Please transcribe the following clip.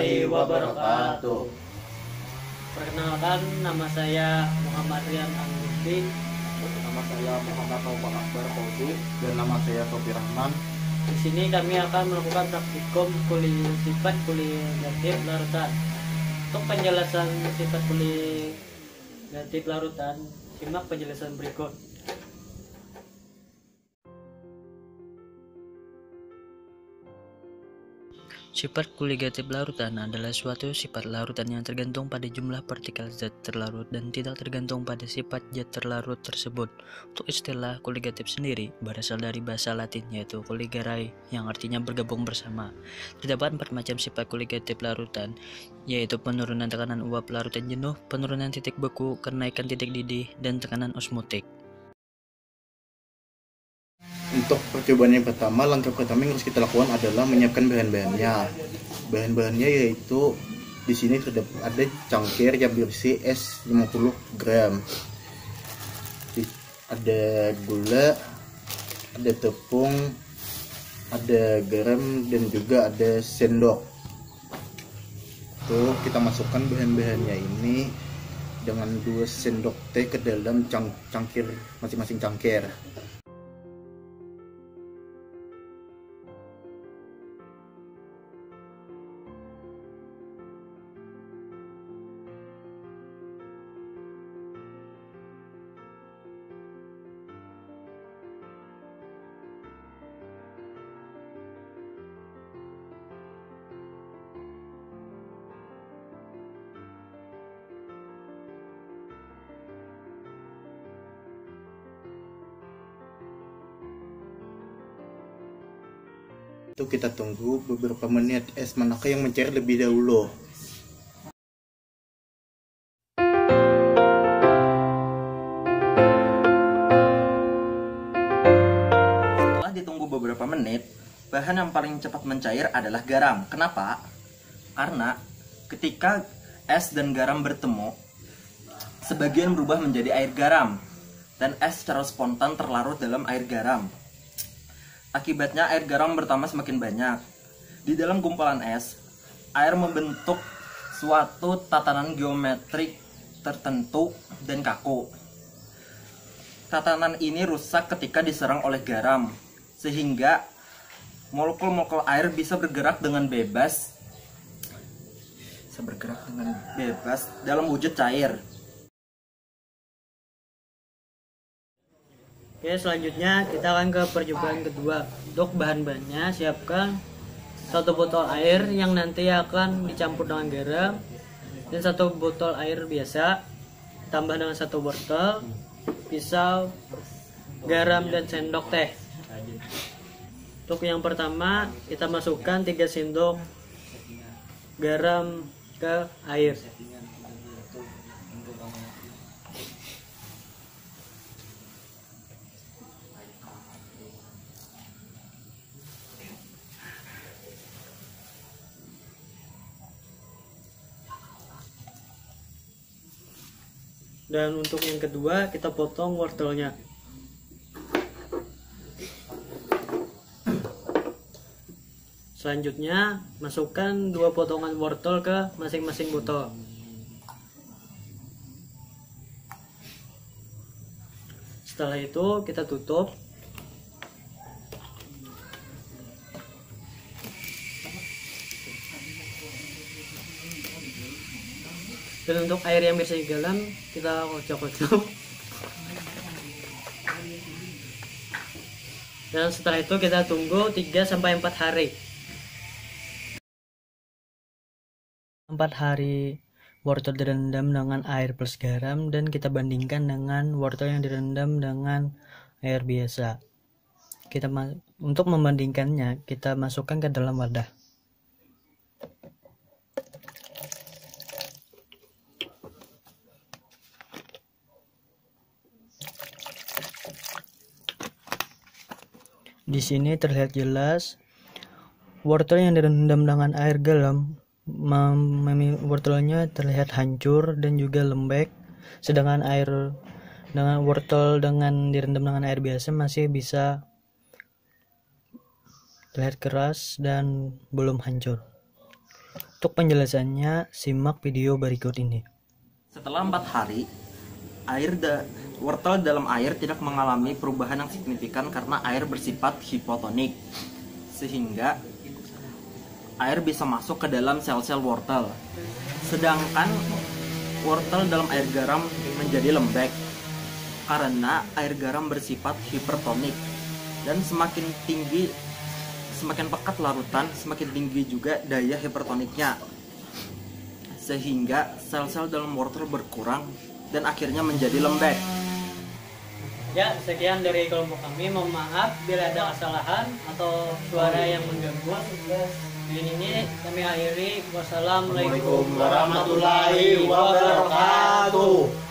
warahmatullahi wabarakatuh. Perkenalkan, nama saya Muhammad Rian Angguti. Nama saya Muhammad Taufik Akbar Fauzi. Dan nama saya Sofi Rahman. Di sini kami akan melakukan praktikum sifat kuligatif larutan. Untuk penjelasan sifat kuligatif larutan, simak penjelasan berikut. Sifat kuligatif larutan adalah suatu sifat larutan yang tergantung pada jumlah partikel zat terlarut dan tidak tergantung pada sifat zat terlarut tersebut. Untuk istilah kuligatif sendiri berasal dari bahasa Latin yaitu kuligare yang artinya bergabung bersama. Terdapat 4 macam sifat kuligatif larutan, yaitu penurunan tekanan uap larutan jenuh, penurunan titik beku, kenaikan titik didih, dan tekanan osmotik. Untuk percobaan yang pertama, langkah pertama yang harus kita lakukan adalah menyiapkan bahan-bahannya. Bahan-bahannya yaitu di sini sudah ada cangkir yang berisi es 50 gram. Ada gula, ada tepung, ada garam, dan juga ada sendok. Tuh, kita masukkan bahan-bahannya ini dengan 2 sendok teh ke dalam cangkir masing-masing cangkir. Itu kita tunggu beberapa menit, es manakah yang mencair lebih dahulu. Setelah ditunggu beberapa menit, bahan yang paling cepat mencair adalah garam. Kenapa? Karena ketika es dan garam bertemu, sebagian berubah menjadi air garam dan es secara spontan terlarut dalam air garam. Akibatnya air garam bertambah semakin banyak. Di dalam gumpalan es, air membentuk suatu tatanan geometrik tertentu dan kaku. Tatanan ini rusak ketika diserang oleh garam, sehingga molekul-molekul air bisa bergerak dengan bebas dalam wujud cair. Oke, selanjutnya kita akan ke percobaan kedua. Untuk bahan-bahannya, siapkan 1 botol air yang nanti akan dicampur dengan garam dan 1 botol air biasa, tambah dengan 1 wortel, pisau, garam, dan sendok teh. Untuk yang pertama, kita masukkan 3 sendok garam ke air. Dan untuk yang kedua, kita potong wortelnya. Selanjutnya, masukkan 2 potongan wortel ke masing-masing botol. Setelah itu, kita tutup. Dan untuk air yang biasa digaram, kita kocok-kocok. Dan setelah itu kita tunggu 3-4 hari. 4 hari wortel direndam dengan air plus garam, dan kita bandingkan dengan wortel yang direndam dengan air biasa. Untuk membandingkannya, kita masukkan ke dalam wadah. Di sini terlihat jelas wortel yang direndam dengan air garam, wortelnya terlihat hancur dan juga lembek, sedangkan wortel direndam dengan air biasa masih bisa terlihat keras dan belum hancur. Untuk penjelasannya, simak video berikut ini. Setelah 4 hari, wortel dalam air tidak mengalami perubahan yang signifikan karena air bersifat hipotonik, sehingga air bisa masuk ke dalam sel-sel wortel. Sedangkan wortel dalam air garam menjadi lembek karena air garam bersifat hipertonik, dan semakin pekat larutan, semakin tinggi juga daya hipertoniknya, sehingga sel-sel dalam wortel berkurang dan akhirnya menjadi lembek. Ya, sekian dari kelompok kami. Mohon maaf bila ada kesalahan atau suara yang mengganggu. Ini kami akhiri. Wassalamualaikum warahmatullahi wabarakatuh.